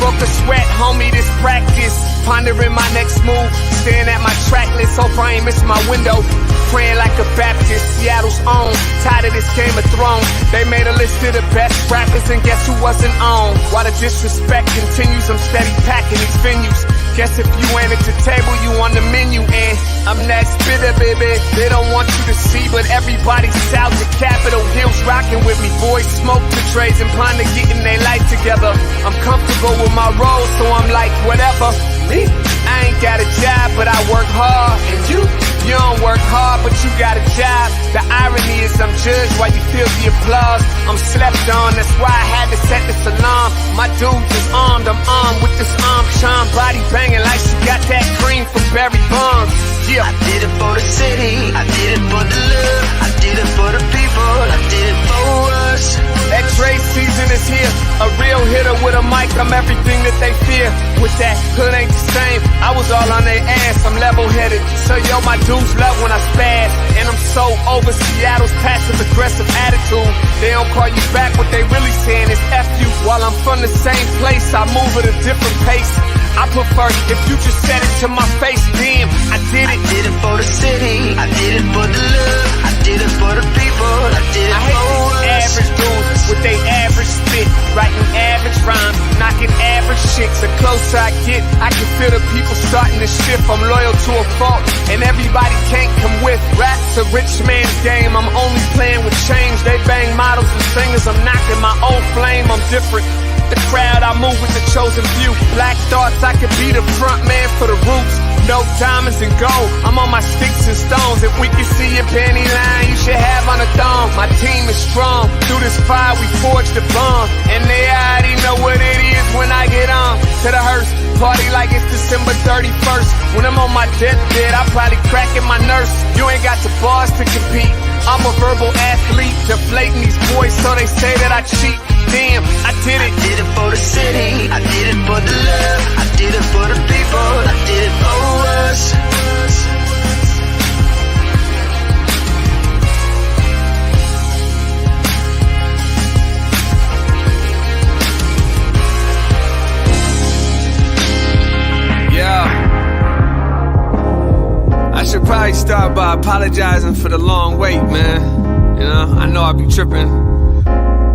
broke a sweat, homie, this practice. Pondering my next move, staring at my track list, hope I ain't miss my window. Praying like a Baptist, Seattle's own. Tired of this Game of Thrones. They made a list of the best rappers, and guess who wasn't on? While the disrespect continues, I'm steady packing these venues. Guess if you ain't at the table, you on the menu. And I'm that spitter, baby. They don't want you to see, but everybody's south of Capitol Hill's rocking with me. Boys smoke the trays and ponder getting their life together. I'm comfortable with my role, so I'm like, whatever. Me? I ain't got a job, but I work hard. And you don't work hard, but you got a job. The irony is I'm judged while you feel the applause. I'm slept on, that's why I had to set this alarm. My dudes is armed, I'm armed with this arm charm. Body banging like she got that cream from Barry Bonds. Yeah. I did it for the city, I did it for the love, I did it for the people, I did it for us. That trade season is here, a real hitter with a mic, I'm everything that they fear. With that hood ain't the same, I was all on their ass, I'm level-headed. So yo, my dudes love when I spaz, and I'm so over Seattle's passive-aggressive attitude. They don't call you back, what they really saying is F you. While I'm from the same place, I move at a different pace. I prefer if you just said it to my face, damn, I did it. I did it for the city, I did it for the love, I did it for the people, I did it for us. Average dudes with they average spit, writing average rhymes, knocking average chicks. The closer I get, I can feel the people starting to shift. I'm loyal to a fault, and everybody can't come with. Rap's a rich man's game, I'm only playing with change. They bang models and singers, I'm knocking my own flame, I'm different. The crowd, I move with the chosen few. Black thoughts, I could be the front man for the roots. No diamonds and gold, I'm on my sticks and stones. If we can see your panty line, you should have on a thong. My team is strong, through this fire we forged a bond. And they already know what it is when I get on. To the hearse, party like it's December 31st. When I'm on my deathbed, I probably cracking my nurse. You ain't got the bars to compete. I'm a verbal athlete, deflating these boys so they say that I cheat. Damn, I did it. I did it for the city, I did it for the love, I did it for the people, I did it for us. Yeah. I should probably start by apologizing for the long wait, man. You know, I know I be tripping.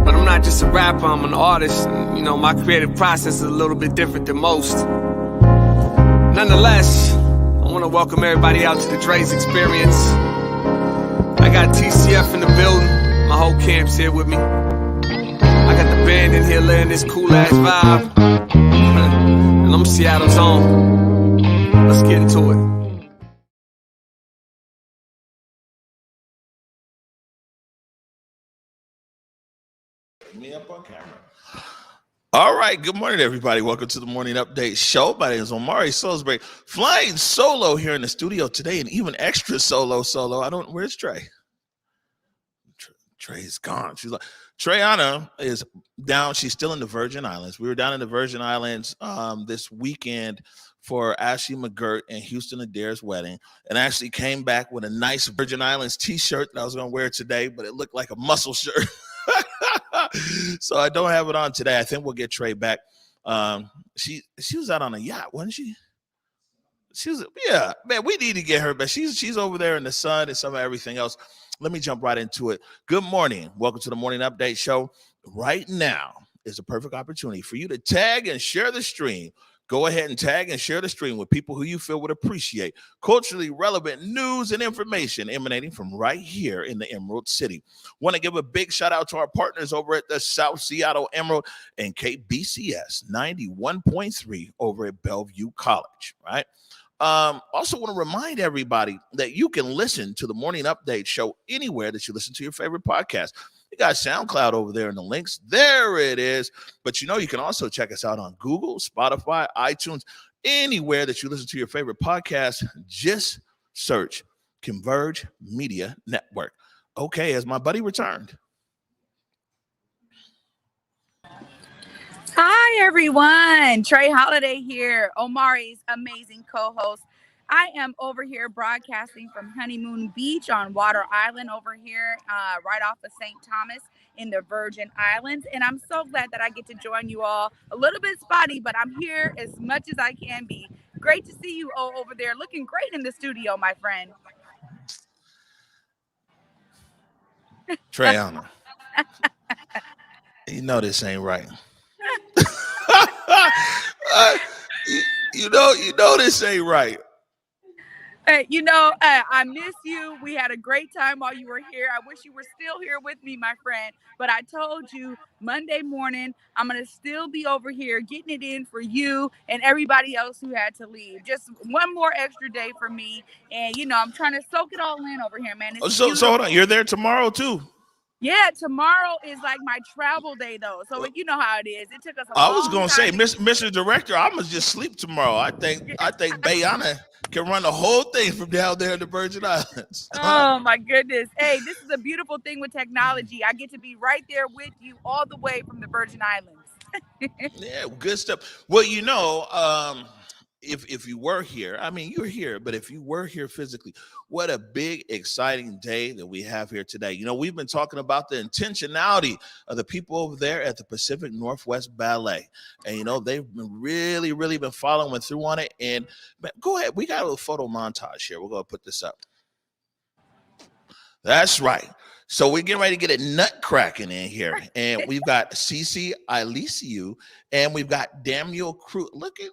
But I'm not just a rapper, I'm an artist. And, you know, my creative process is a little bit different than most. Nonetheless, I want to welcome everybody out to the Dre's Experience. I got TCF in the building. My whole camp's here with me. I got the band in here laying this cool-ass vibe. And I'm Seattle's own. Let's get into it. Me up on camera. All right, good morning, everybody. Welcome to the Morning Update Show. My name is Omari Salisbury, flying solo here in the studio today, and even extra solo. Where's Trey? Trey's gone. She's like, Treyana is down. She's still in the Virgin Islands. We were down in the Virgin Islands this weekend for Ashley McGirt and Houston Adair's wedding, and actually came back with a nice Virgin Islands t-shirt that I was going to wear today, but it looked like a muscle shirt. So I don't have it on today. I think we'll get Trey back. She was out on a yacht, wasn't she? Yeah, man, we need to get her back. She's over there in the sun and some of everything else. Let me jump right into it. Good morning. Welcome to the Morning Update Show. Right now is the perfect opportunity for you to tag and share the stream. Go ahead and tag and share the stream with people who you feel would appreciate culturally relevant news and information emanating from right here in the Emerald City. Want to give a big shout out to our partners over at the South Seattle Emerald and KBCS 91.3 over at Bellevue College, right? Also want to remind everybody that you can listen to the Morning Update Show anywhere that you listen to your favorite podcast. You got SoundCloud over there in the links. There it is. But you know, you can also check us out on Google, Spotify, iTunes, anywhere that you listen to your favorite podcast. Just search Converge Media Network. Okay, has my buddy returned? Hi, everyone. Trey Holiday here, Omari's amazing co-host. I am over here broadcasting from Honeymoon Beach on Water Island over here, right off of St. Thomas in the Virgin Islands. And I'm so glad that I get to join you all. A little bit spotty, but I'm here as much as I can be. Great to see you all over there, looking great in the studio, my friend. Treyana, you know this ain't right. You know this ain't right. I miss you. We had a great time while you were here. I wish you were still here with me, my friend. But I told you Monday morning, I'm going to still be over here getting it in for you and everybody else who had to leave. Just one more extra day for me. And, I'm trying to soak it all in over here, man. So hold on. You're there tomorrow, too? Yeah, tomorrow is like my travel day, though. So you know how it is. It took us a long time. I was gonna say, Mr. Director, I'm gonna just sleep tomorrow. I think Bayana can run the whole thing from down there in the Virgin Islands. Oh my goodness! Hey, this is a beautiful thing with technology. I get to be right there with you all the way from the Virgin Islands. Yeah, good stuff. Well, if you were here, I mean, you're here, but if you were here physically, what a big, exciting day that we have here today. We've been talking about the intentionality of the people over there at the Pacific Northwest Ballet. And, they've been really, really been following through on it. And go ahead. We got a little photo montage here. We're going to put this up. That's right. So we're getting ready to get a nut cracking in here. And we've got Iliesiu and we've got Dammiel Cruz. Look at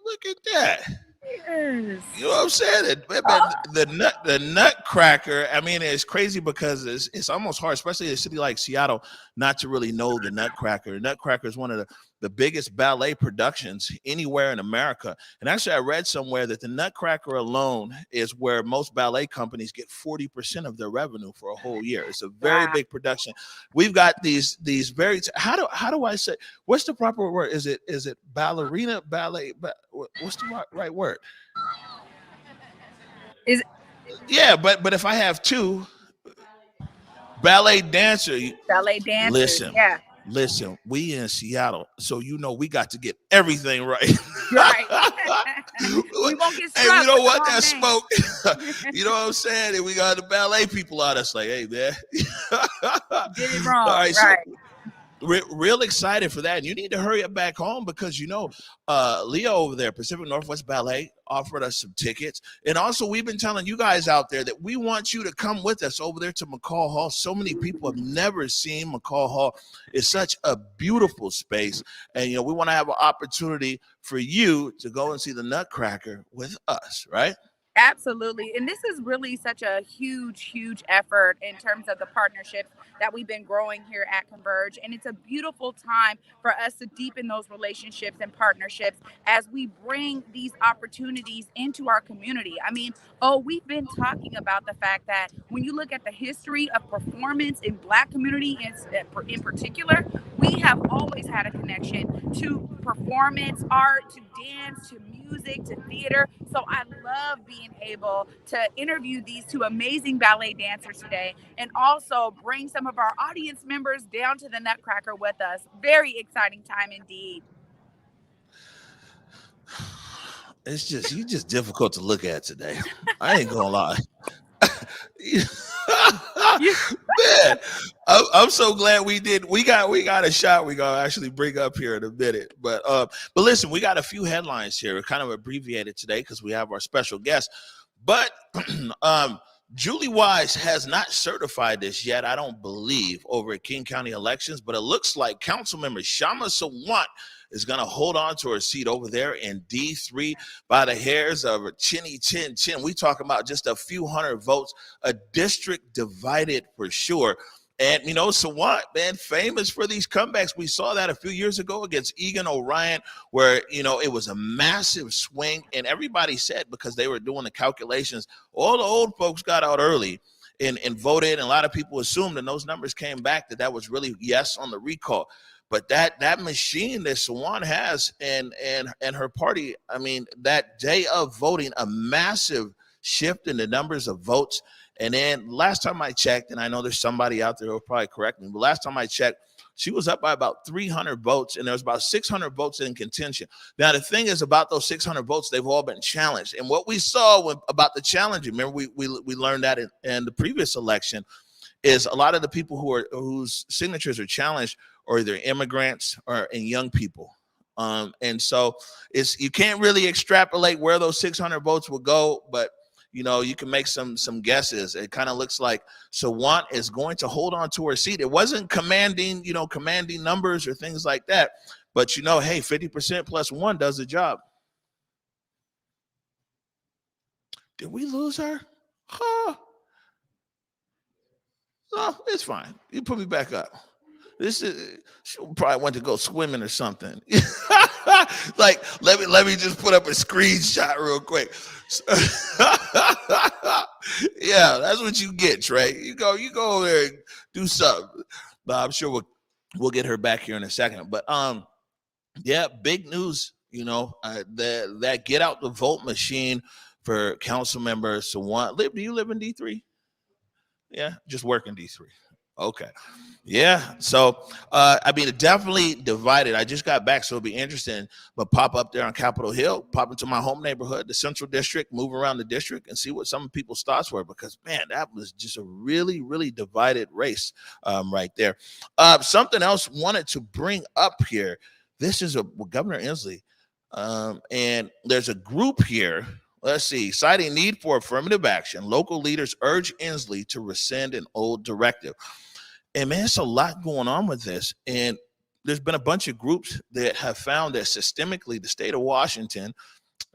that. Yes. You know what I'm saying? The nutcracker, I mean, it's crazy because it's almost hard, especially in a city like Seattle, not to really know the Nutcracker. The Nutcracker is one of the biggest ballet productions anywhere in America. And actually, I read somewhere that the Nutcracker alone is where most ballet companies get 40% of their revenue for a whole year. It's a very big production. We've got these very how do I say, what's the proper word? Is it ballerina, ballet? What's the right word? Yeah, but if I have two ballet dancers, listen, we in Seattle, so we got to get everything right. Right. We won't get Hey, we don't want that smoke. You know what I'm saying? And we got the ballet people out. That's like, hey, man. Did it wrong. All right, right. So, real excited for that. And you need to hurry up back home because, Leo over there, Pacific Northwest Ballet, offered us some tickets. And also, we've been telling you guys out there that we want you to come with us over there to McCall Hall. So many people have never seen McCall Hall. It's such a beautiful space. And, we want to have an opportunity for you to go and see the Nutcracker with us, right? Absolutely. And this is really such a huge effort in terms of the partnerships that we've been growing here at Converge. And it's a beautiful time for us to deepen those relationships and partnerships as we bring these opportunities into our community. I mean, we've been talking about the fact that when you look at the history of performance in Black community in particular, we have always had a connection to performance, art, to dance, to music, to theater. So I love being able to interview these two amazing ballet dancers today and also bring some of our audience members down to the Nutcracker with us. Very exciting time indeed. You're just difficult to look at today. I ain't gonna lie. Man, I'm so glad we did. We got a shot we're gonna actually bring up here in a minute. But listen, we got a few headlines here. We're kind of abbreviated today because we have our special guest. But Julie Wise has not certified this yet, I don't believe, over at King County elections, but it looks like Councilmember Shama Sawant is going to hold on to her seat over there in D3 by the hairs of her chinny chin chin. We talking about just a few hundred votes, a district divided for sure. And, Sawant, man, famous for these comebacks. We saw that a few years ago against Egan O'Ryan, where, it was a massive swing. And everybody said, because they were doing the calculations, all the old folks got out early and voted. And a lot of people assumed, and those numbers came back, that was really yes on the recall. But that machine that Sawant has and her party, I mean, that day of voting, a massive shift in the numbers of votes. And then last time I checked, and I know there's somebody out there who will probably correct me, but last time I checked, she was up by about 300 votes, and there was about 600 votes in contention. Now, the thing is about those 600 votes, they've all been challenged. And what we saw about the challenging, remember we learned that in the previous election, is a lot of the people whose signatures are challenged are either immigrants or young people. And so you can't really extrapolate where those 600 votes will go, but you can make some guesses. It kind of looks like Sawant is going to hold on to her seat. It wasn't commanding numbers or things like that, but hey, 50% plus one does the job. Did we lose her? Huh? No, it's fine. You put me back up. She probably went to go swimming or something. Like, let me just put up a screenshot real quick. Yeah, that's what you get, Trey. You go over there and do something. But I'm sure we'll get her back here in a second. But yeah, big news. That get out the vote machine for council members to want. Do you live in D3? Yeah, just work in D3. Okay. Yeah. So, it definitely divided. I just got back, so it'll be interesting. But pop up there on Capitol Hill, pop into my home neighborhood, the Central District, move around the district and see what some people's thoughts were, because, man, that was just a really, really divided race right there. Something else wanted to bring up here. This is Governor Inslee. And there's a group here. Let's see. Citing need for affirmative action, local leaders urge Inslee to rescind an old directive. And man, it's a lot going on with this. And there's been a bunch of groups that have found that systemically the state of Washington,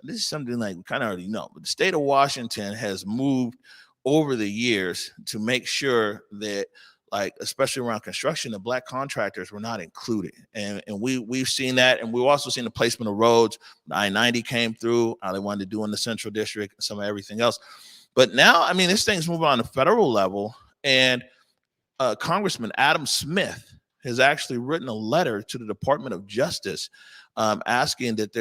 this is something like we kind of already know, but the state of Washington has moved over the years to make sure that, like, especially around construction, the Black contractors were not included. And we've seen that. And we've also seen the placement of roads. I-90 came through, how they wanted to do in the Central District, and some of everything else. But now, this thing's moving on a federal level. And Congressman Adam Smith has actually written a letter to the Department of Justice asking that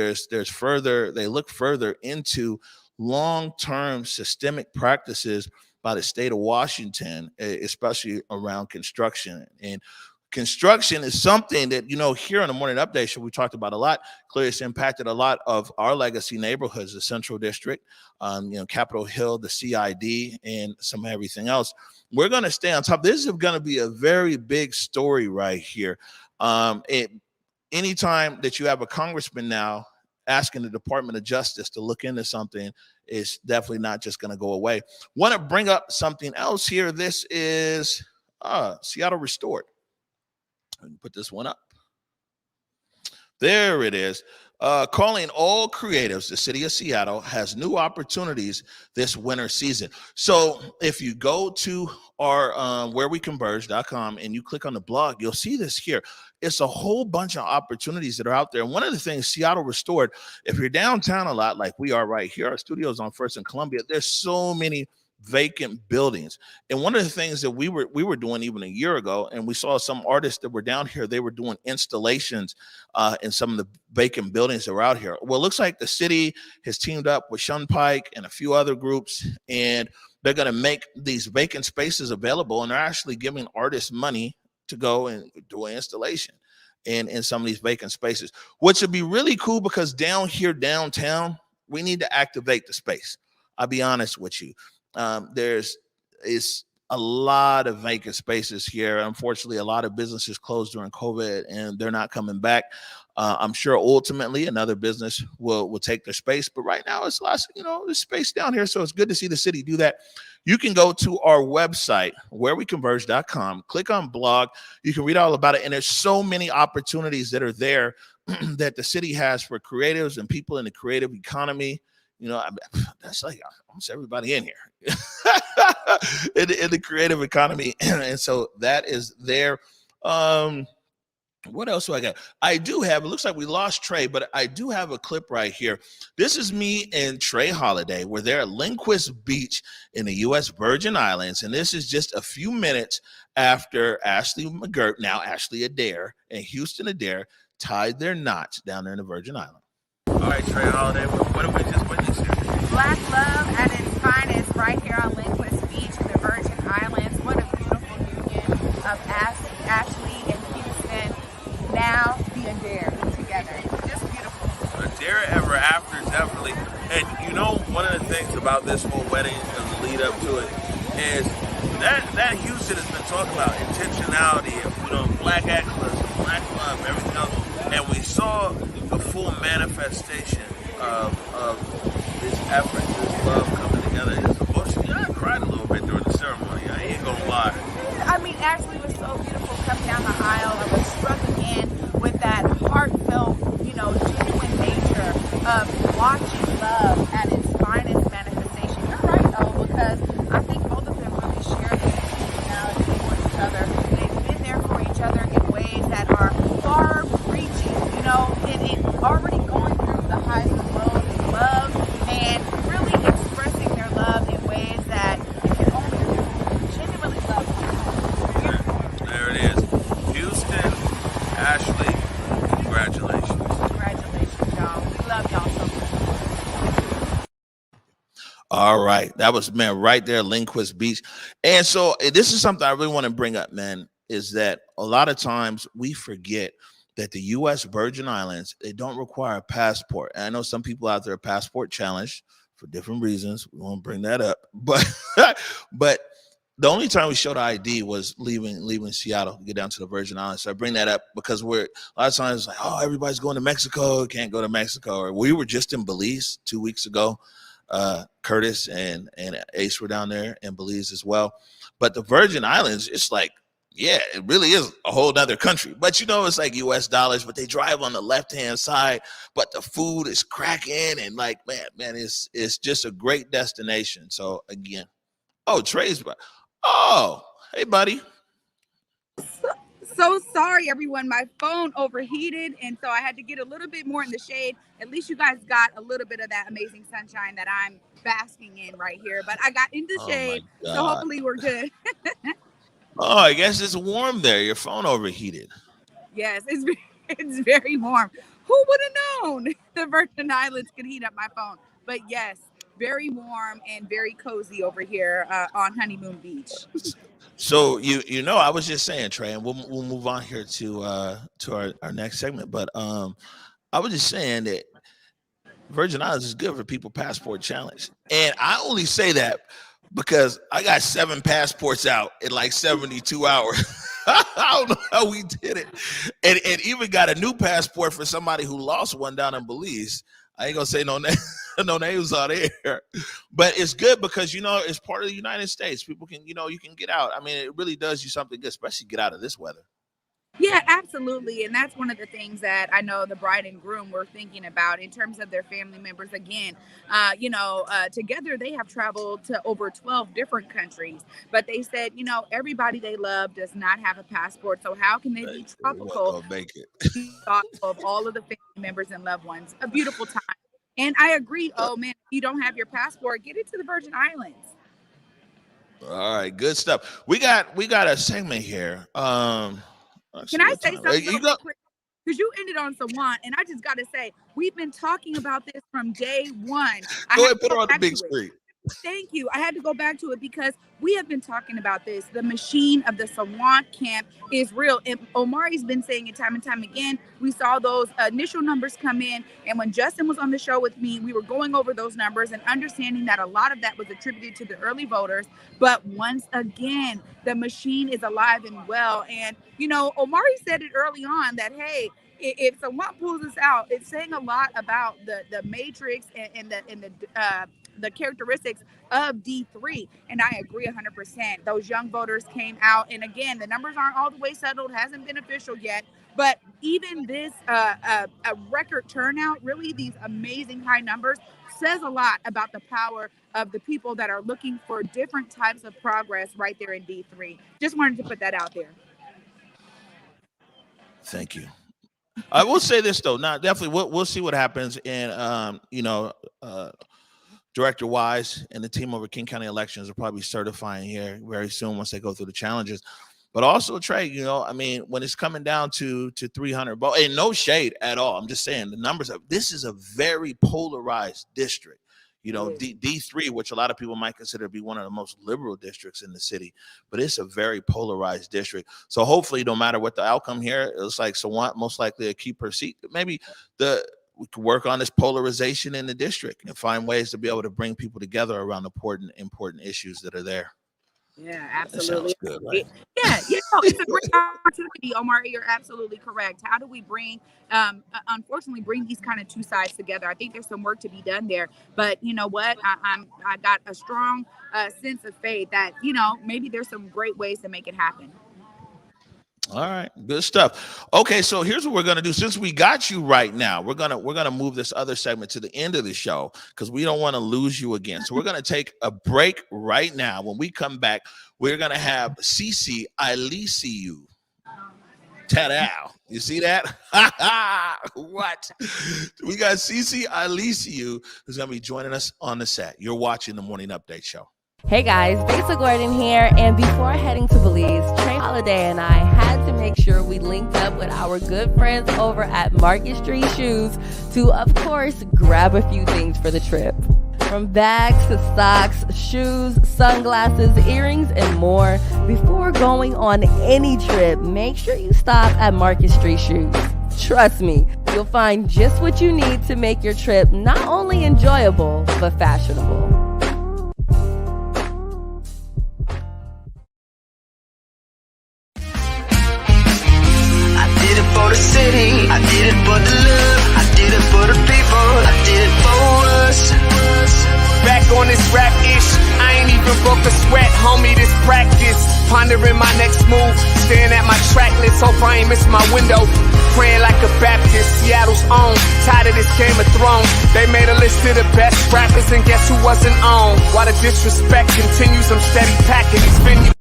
they look further into long-term systemic practices by the state of Washington, especially around construction. And construction is something that, here on the Morning Update show, we talked about a lot. Clearly, it's impacted a lot of our legacy neighborhoods, the Central District, Capitol Hill, the CID, and some of everything else. We're going to stay on top. This is going to be a very big story right here. Anytime that you have a congressman now asking the Department of Justice to look into something, is definitely not just going to go away. Want to bring up something else here. This is Seattle Restored. Let me put this one up. There it is. Calling all creatives, the city of Seattle has new opportunities this winter season. So if you go to our whereweconverge.com and you click on the blog, you'll see this here. It's a whole bunch of opportunities that are out there. And one of the things, Seattle Restored, if you're downtown a lot like we are right here, our studio's on First and Columbia, there's so many vacant buildings. And one of the things that we were doing even a year ago, and we saw some artists that were down here, they were doing installations in some of the vacant buildings that were out here. Well, it looks like the city has teamed up with Shunpike and a few other groups, and they're going to make these vacant spaces available, and they're actually giving artists money to go and do an installation in some of these vacant spaces, which would be really cool, because down here downtown, we need to activate the space. I'll be honest with you. There's a lot of vacant spaces here. Unfortunately, a lot of businesses closed during COVID and they're not coming back. I'm sure ultimately another business will take their space, but right now it's lots, there's space down here. So it's good to see the city do that. You can go to our website, whereweconverge.com, click on blog. You can read all about it. And there's so many opportunities that are there that the city has for creatives and people in the creative economy. That's like almost everybody in here in the creative economy. And so that is there. What else do I got? I do have, it looks like we lost Trey, but I do have a clip right here. This is me and Trey Holiday. We're there at Lindquist Beach in the U.S. Virgin Islands. And this is just a few minutes after Ashley McGirt, now Ashley Adair, and Houston Adair tied their knots down there in the Virgin Islands. All right, Trey Holiday, what have we just witnessed here? Black love at its finest right here on Lindquist Beach in the one of the things about this whole wedding and the lead up to it is that Houston has been talking about intentionality, black excellence, black love, everything else, and we saw the full manifestation of this effort, this love coming together. It's emotional. Yeah, I cried a little bit during the ceremony. I ain't gonna lie. I mean, Ashley was so beautiful coming down the aisle. I was struck again with that heartfelt, genuine nature of watching love at its finest manifestation. You're right, though, because I think both of them really share this intentionality for each other. They've been there for each other in ways that are far-reaching, and already going through the highs and lows of love and really expressing their love in ways that you can only genuinely love. There it is. Houston, Ashley, congratulations. Congratulations, y'all. We love y'all so much. All right. That was, man, right there, Lindquist Beach. And so this is something I really want to bring up, man, is that a lot of times we forget that the U.S. Virgin Islands, they don't require a passport. And I know some people out there are passport challenged for different reasons. We won't bring that up. But the only time we showed ID was leaving Seattle to get down to the Virgin Islands. So I bring that up because a lot of times like, oh, everybody's going to Mexico, can't go to Mexico. Or we were just in Belize 2 weeks ago. Curtis and Ace were down there in Belize as well. But the Virgin Islands, it's like, yeah, it really is a whole nother country. But it's like US dollars, but they drive on the left-hand side, but the food is cracking and like, man, it's just a great destination. So again, Trey's back. Oh, hey, buddy. So sorry, everyone. My phone overheated, and so I had to get a little bit more in the shade. At least you guys got a little bit of that amazing sunshine that I'm basking in right here. But I got in the shade, so hopefully we're good. Oh, I guess it's warm there. Your phone overheated. Yes, it's very warm. Who would have known the Virgin Islands could heat up my phone? But yes, very warm and very cozy over here on Honeymoon Beach. So I was just saying, Trey, and we'll move on here to our next segment. But I was just saying that Virgin Islands is good for people passport challenge, and I only say that because I got 7 passports out in like 72 hours. I don't know how we did it, and even got a new passport for somebody who lost one down in Belize. I ain't gonna say no names out there, but it's good because it's part of the United States. People can you can get out. I mean, it really does you something good, especially get out of this weather. Yeah, absolutely. And that's one of the things that I know the bride and groom were thinking about in terms of their family members. Again, together they have traveled to over 12 different countries, but they said, everybody they love does not have a passport. So how can they be tropical? Make it. Thoughtful of all of the family members and loved ones. A beautiful time. And I agree. Oh man, if you don't have your passport, get it to the Virgin Islands. All right, good stuff. We got a segment here. Can I say something real quick? Because you ended on someone, and I just got to say, we've been talking about this from day one. Go ahead, put it on the big screen. Thank you. I had to go back to it because we have been talking about this. The machine of the Sawant camp is real. And Omari's been saying it time and time again. We saw those initial numbers come in. And when Justin was on the show with me, we were going over those numbers and understanding that a lot of that was attributed to the early voters. But once again, the machine is alive and well. And, Omari said it early on that, hey, if Sawant pulls us out, it's saying a lot about the matrix and the characteristics of D3. And I agree 100%. Those young voters came out. And again, the numbers aren't all the way settled, hasn't been official yet. But even this a record turnout, really these amazing high numbers, says a lot about the power of the people that are looking for different types of progress right there in D3. Just wanted to put that out there. Thank you. I will say this though, now definitely we'll see what happens, and Director Wise and the team over King County Elections will probably be certifying here very soon once they go through the challenges. But also, Trey, when it's coming down to 300 votes, and no shade at all, I'm just saying the numbers this is a very polarized district. D3, which a lot of people might consider to be one of the most liberal districts in the city, but it's a very polarized district. So hopefully, no matter what the outcome here, it's like Sawant most likely a keep her seat. Maybe we can work on this polarization in the district and find ways to be able to bring people together around important issues that are there. Yeah, That sounds absolutely. good, right? Yeah, no, it's a great opportunity, Omar. You're absolutely correct. How do we unfortunately, bring these kind of two sides together? I think there's some work to be done there. But you know what? I got a strong sense of faith that maybe there's some great ways to make it happen. All right, good stuff. Okay, so here's what we're gonna do. Since we got you right now, we're gonna move this other segment to the end of the show because we don't want to lose you again. So we're gonna take a break right now. When we come back, we're gonna have Iliesiu. Ta-da! You see that? What? We got Iliesiu who's gonna be joining us on the set. You're watching the Morning Update Show. Hey guys, Besa Gordon here, and before heading to Belize, Trey Holiday and I had to make sure we linked up with our good friends over at Market Street Shoes to, of course, grab a few things for the trip. From bags to socks, shoes, sunglasses, earrings, and more. Before going on any trip, make sure you stop at Market Street Shoes. Trust me, you'll find just what you need to make your trip not only enjoyable, but fashionable. For the city, I did it for the love, I did it for the people, I did it for us. Back on this rap ish, I ain't even broke a sweat, homie, this practice. Pondering my next move, staring at my track list, hope I ain't miss my window. Praying like a Baptist, Seattle's own. Tired of this Game of Thrones. They made a list of the best rappers, and guess who wasn't on? While the disrespect continues, I'm steady packing these venues.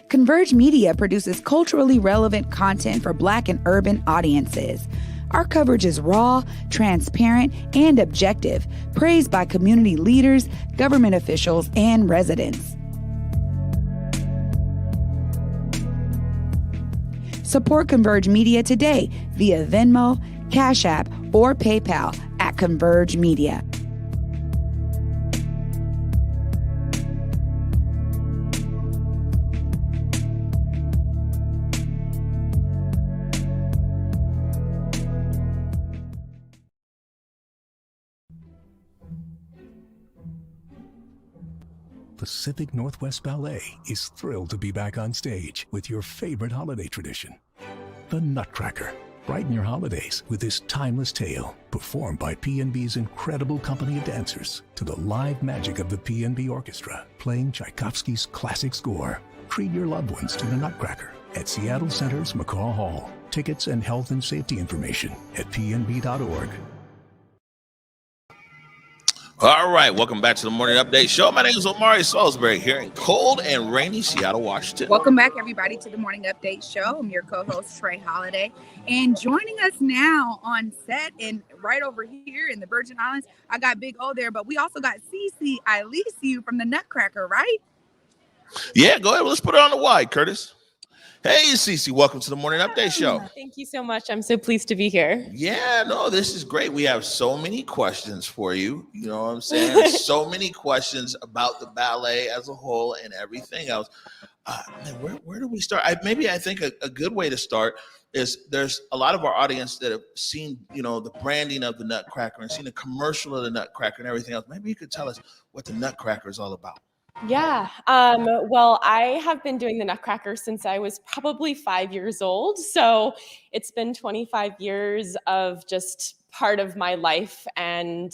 Converge Media produces culturally relevant content for Black and urban audiences. Our coverage is raw, transparent, and objective, praised by community leaders, government officials, and residents. Support Converge Media today via Venmo, Cash App, or PayPal at Converge Media. Pacific Northwest Ballet is thrilled to be back on stage with your favorite holiday tradition, the Nutcracker. Brighten your holidays with this timeless tale, performed by PNB's incredible company of dancers to the live magic of the PNB Orchestra, playing Tchaikovsky's classic score. Treat your loved ones to the Nutcracker at Seattle Center's McCaw Hall. Tickets and health and safety information at pnb.org. All right, welcome back to the Morning Update Show. My name is Omari Salisbury here in cold and rainy Seattle, Washington. Welcome back, everybody, to the Morning Update Show. I'm your co-host, Trey Holiday. And joining us now on set and right over here in the Virgin Islands, I got Big O there, but we also got Iliesiu from the Nutcracker, right? Yeah, go ahead. Let's put it on the wide, Curtis. Hey, Cece, welcome to the Morning Update Show. Thank you so much. I'm so pleased to be here. Yeah, no, this is great. We have so many questions for you. You know what I'm saying? So many questions about the ballet as a whole and everything else. Man, where do we start? I think a good way to start is there's a lot of our audience that have seen, the branding of the Nutcracker and seen the commercial of the Nutcracker and everything else. Maybe you could tell us what the Nutcracker is all about. Yeah. Well, I have been doing the Nutcracker since I was probably 5 years old. So it's been 25 years of just part of my life and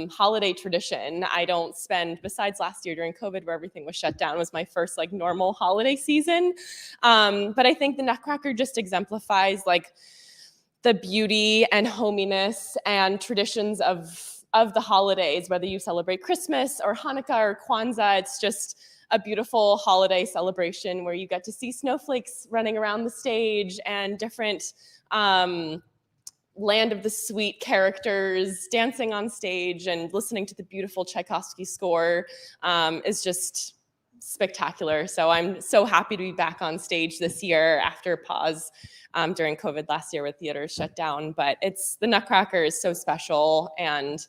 holiday tradition. I don't spend, besides last year during COVID where everything was shut down, was my first normal holiday season. But I think the Nutcracker just exemplifies the beauty and hominess and traditions of the holidays, whether you celebrate Christmas or Hanukkah or Kwanzaa. It's just a beautiful holiday celebration where you get to see snowflakes running around the stage and different Land of the Sweet characters dancing on stage, and listening to the beautiful Tchaikovsky score is just spectacular. So I'm so happy to be back on stage this year after a pause during COVID last year with theaters shut down. But the Nutcracker is so special, and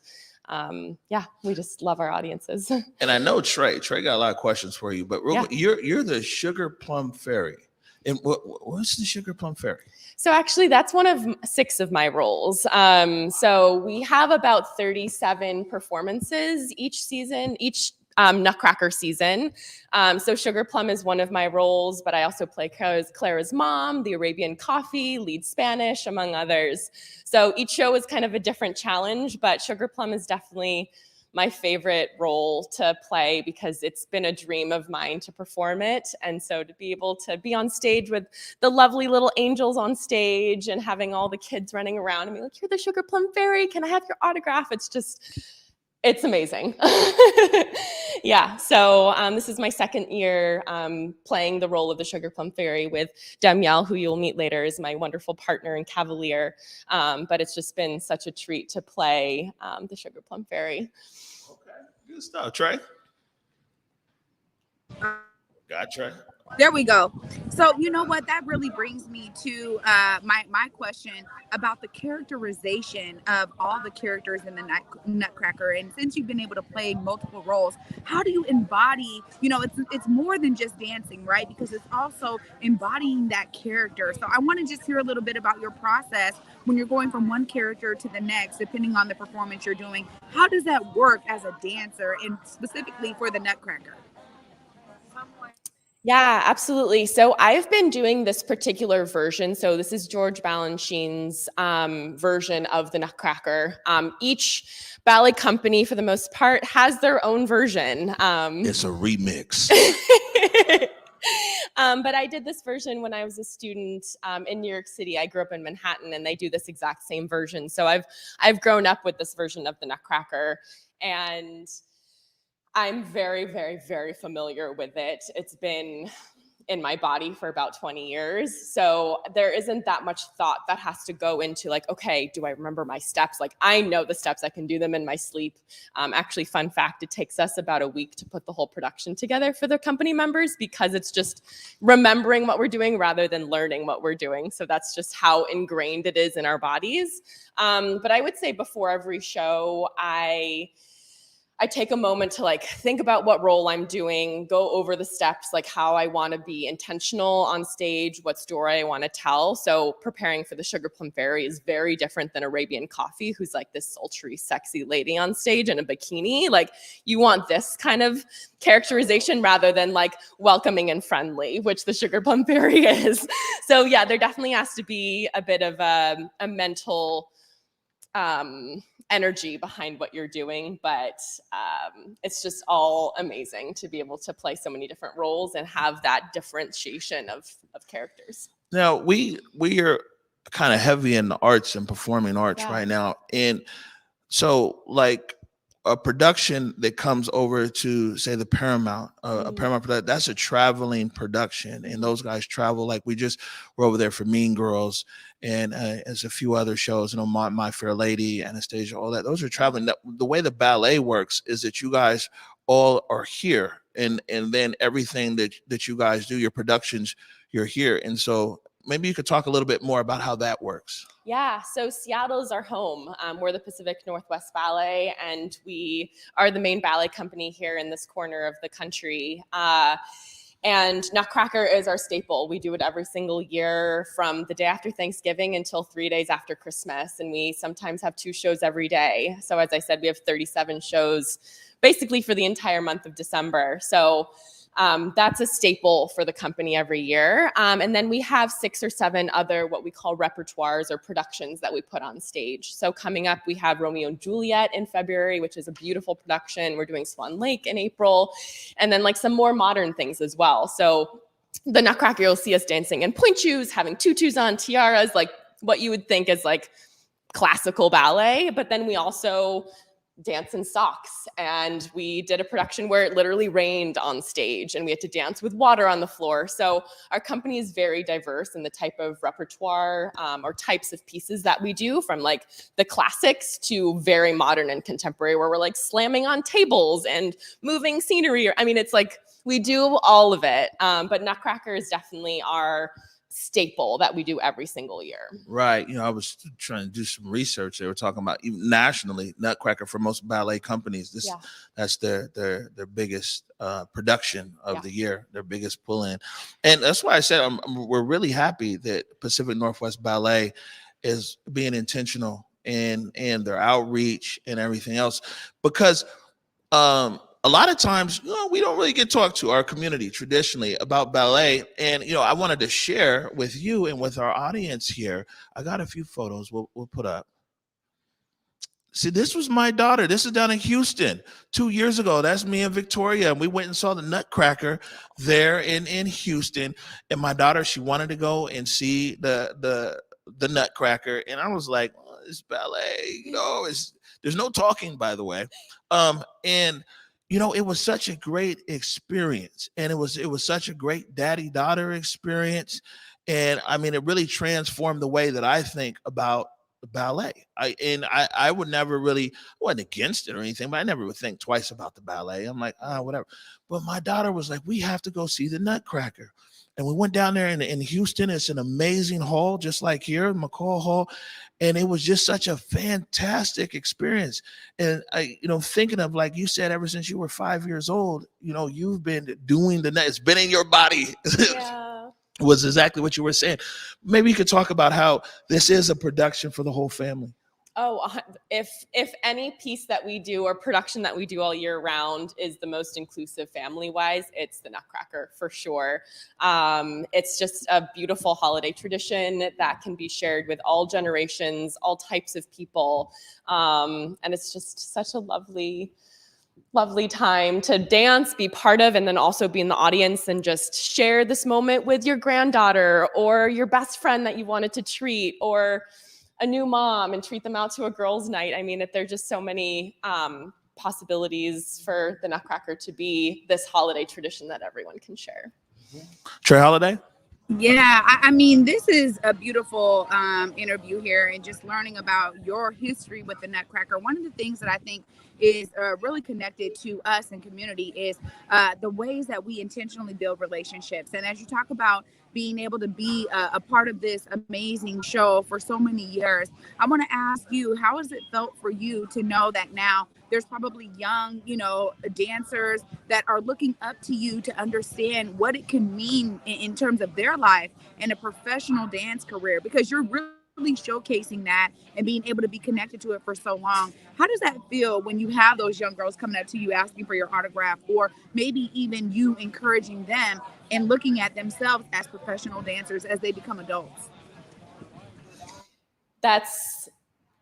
yeah, we just love our audiences. And I know Trey got a lot of questions for you, but real quick, you're the Sugar Plum Fairy. And what's the Sugar Plum Fairy? So actually, that's one of 6 of my roles. So we have about 37 performances each season, each Nutcracker season. So Sugar Plum is one of my roles, but I also play Clara's mom, the Arabian Coffee, lead Spanish, among others. So each show is kind of a different challenge, but Sugar Plum is definitely my favorite role to play because it's been a dream of mine to perform it. And so to be able to be on stage with the lovely little angels on stage and having all the kids running around and be like, you're the Sugar Plum Fairy, can I have your autograph? It's amazing. Yeah, so this is my 2nd year playing the role of the Sugar Plum Fairy with Dammiel, who you'll meet later, is my wonderful partner and cavalier. But it's just been such a treat to play the Sugar Plum Fairy. Okay, good stuff. Trey? Got Trey. There we go. So you know what? That really brings me to my question about the characterization of all the characters in the Nutcracker. And since you've been able to play multiple roles, how do you embody? You know, it's more than just dancing, right? Because it's also embodying that character. So I want to just hear a little bit about your process when you're going from one character to the next, depending on the performance you're doing. How does that work as a dancer, and specifically for the Nutcracker? Yeah, absolutely. So I've been doing this particular version. So this is George Balanchine's version of the Nutcracker. Each ballet company, for the most part, has their own version. It's a remix. But I did this version when I was a student in New York City. I grew up in Manhattan, and they do this exact same version. So I've grown up with this version of the Nutcracker, and I'm very, very, very familiar with it. It's been in my body for about 20 years. So there isn't that much thought that has to go into like, okay, do I remember my steps? Like, I know the steps, I can do them in my sleep. Actually, fun fact, it takes us about a week to put the whole production together for the company members because it's just remembering what we're doing rather than learning what we're doing. So that's just how ingrained it is in our bodies. But I would say before every show, I take a moment to like think about what role I'm doing, go over the steps, like how I want to be intentional on stage, what story I want to tell. So preparing for the Sugar Plum Fairy is very different than Arabian Coffee, who's like this sultry, sexy lady on stage in a bikini. Like you want this kind of characterization rather than like welcoming and friendly, which the Sugar Plum Fairy is. So yeah, there definitely has to be a bit of a mental energy behind what you're doing, but it's just all amazing to be able to play so many different roles and have that differentiation of characters. Now we are kind of heavy in the arts and performing arts right now, and so like a production that comes over to say the Paramount, a Paramount production, that's a traveling production, and those guys travel. Like we're over there for Mean Girls, and there's a few other shows, you know, My Fair Lady, Anastasia, all that. Those are traveling. The way the ballet works is that you guys all are here, and then everything that you guys do, your productions, you're here, and so maybe you could talk a little bit more about how that works. Yeah, so Seattle is our home. We're the Pacific Northwest Ballet, and we are the main ballet company here in this corner of the country. And Nutcracker is our staple. We do it every single year from the day after Thanksgiving until 3 days after Christmas. And we sometimes have 2 shows every day. So as I said, we have 37 shows basically for the entire month of December. So that's a staple for the company every year. And then we have 6 or 7 other what we call repertoires or productions that we put on stage. So coming up, we have Romeo and Juliet in February, which is a beautiful production. We're doing Swan Lake in April, and then like some more modern things as well. So the Nutcracker, you'll see us dancing in point shoes, having tutus on, tiaras, like what you would think is like classical ballet. But then we also dance in socks, and we did a production where it literally rained on stage and we had to dance with water on the floor. So our company is very diverse in the type of repertoire or types of pieces that we do, from like the classics to very modern and contemporary, where we're like slamming on tables and moving scenery. I mean, it's like we do all of it, but Nutcracker is definitely our staple that we do every single year. Right. I was trying to do some research. They were talking about even nationally, Nutcracker for most ballet companies. That's their biggest production of the year, their biggest pull in. And that's why I said we're really happy that Pacific Northwest Ballet is being intentional in their outreach and everything else, because a lot of times, we don't really get talked to our community traditionally about ballet. And, I wanted to share with you and with our audience here. I got a few photos we'll put up. See, this was my daughter. This is down in Houston 2 years ago. That's me and Victoria. And we went and saw the Nutcracker there in Houston. And my daughter, she wanted to go and see the Nutcracker. And I was like, it's ballet, there's no talking, by the way. And it was such a great experience, and it was such a great daddy-daughter experience. And I mean, it really transformed the way that I think about ballet. I would never really, I wasn't against it or anything, but I never would think twice about the ballet. I'm like, whatever. But my daughter was like, we have to go see the Nutcracker. And we went down there in Houston. It's an amazing hall, just like here, McCall Hall. And it was just such a fantastic experience. And thinking of, like you said, ever since you were 5 years old, you've been doing it's been in your body. Yeah. Was exactly what you were saying. Maybe you could talk about how this is a production for the whole family. Oh, if any piece that we do or production that we do all year round is the most inclusive family-wise, it's the Nutcracker for sure. It's just a beautiful holiday tradition that can be shared with all generations, all types of people. And it's just such a lovely time to dance, be part of, and then also be in the audience and just share this moment with your granddaughter or your best friend that you wanted to treat, or a new mom and treat them out to a girls' night. I mean, there are just so many possibilities for the Nutcracker to be this holiday tradition that everyone can share. Trey Holiday? Yeah, I mean, this is a beautiful interview here, and just learning about your history with the Nutcracker. One of the things that I think is really connected to us and community is the ways that we intentionally build relationships. And as you talk about being able to be a part of this amazing show for so many years, I want to ask you, how has it felt for you to know that now there's probably young, dancers that are looking up to you to understand what it can mean in terms of their life and a professional dance career, because you're really showcasing that and being able to be connected to it for so long. How does that feel when you have those young girls coming up to you asking for your autograph, or maybe even you encouraging them and looking at themselves as professional dancers as they become adults? That's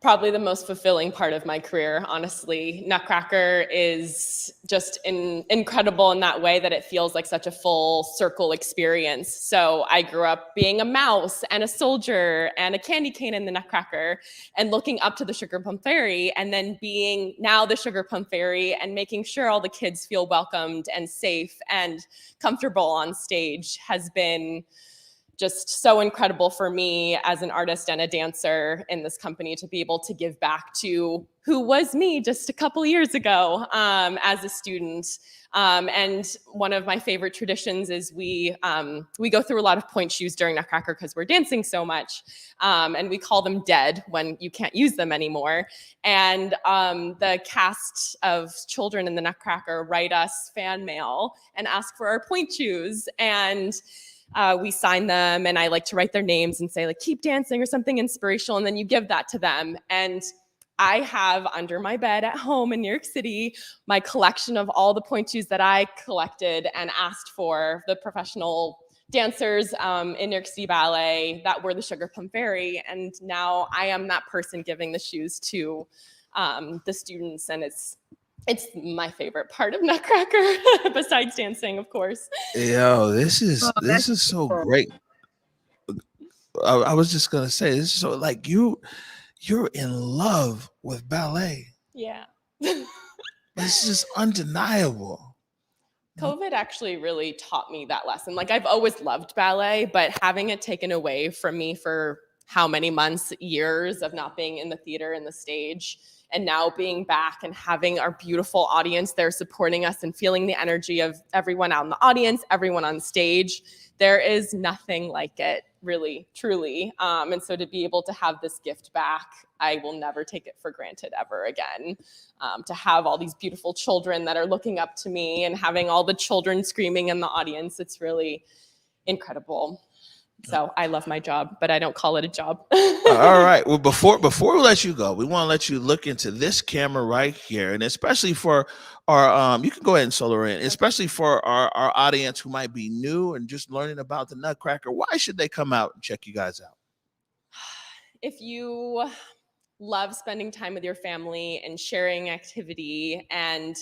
probably the most fulfilling part of my career, honestly. Nutcracker is just incredible in that way that it feels like such a full circle experience. So I grew up being a mouse and a soldier and a candy cane in the Nutcracker, and looking up to the Sugar Plum Fairy, and then being now the Sugar Plum Fairy and making sure all the kids feel welcomed and safe and comfortable on stage has been just so incredible for me as an artist and a dancer in this company to be able to give back to who was me just a couple years ago as a student. And one of my favorite traditions is we go through a lot of point shoes during Nutcracker because we're dancing so much. And we call them dead when you can't use them anymore. And the cast of children in the Nutcracker write us fan mail and ask for our point shoes. And we sign them, and I like to write their names and say, like, keep dancing or something inspirational. And then you give that to them. And I have under my bed at home in New York City my collection of all the point shoes that I collected and asked for the professional dancers in New York City Ballet that were the Sugar Plum Fairy. And now I am that person giving the shoes to the students. And it's my favorite part of Nutcracker, besides dancing, of course. Yo, this is so great. I was just gonna say, this is so, like, you're in love with ballet. Yeah. It's just undeniable. COVID actually really taught me that lesson. Like, I've always loved ballet, but having it taken away from me for how many months, years of not being in the theater and the stage, and now being back and having our beautiful audience there supporting us and feeling the energy of everyone out in the audience, everyone on stage, there is nothing like it. really, truly. And so to be able to have this gift back, I will never take it for granted ever again. To have all these beautiful children that are looking up to me and having all the children screaming in the audience, it's really incredible. So I love my job, but I don't call it a job. All right. Well, before we let you go, we want to let you look into this camera right here, and especially for our you can go ahead and solo in, especially for our audience who might be new and just learning about the Nutcracker. Why should they come out and check you guys out? If you love spending time with your family and sharing activity and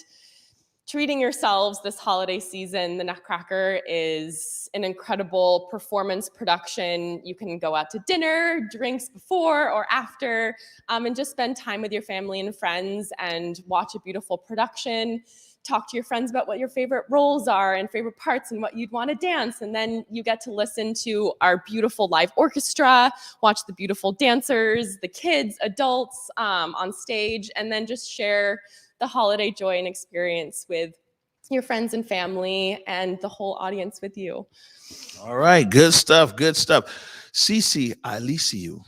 treating yourselves this holiday season, the Nutcracker is an incredible performance production. You can go out to dinner, drinks before or after, and just spend time with your family and friends and watch a beautiful production. Talk to your friends about what your favorite roles are and favorite parts and what you'd want to dance. And then you get to listen to our beautiful live orchestra, watch the beautiful dancers, the kids, adults on stage, and then just share the holiday joy and experience with your friends and family and the whole audience with you. All right. Good stuff. Good stuff. Iliesiu.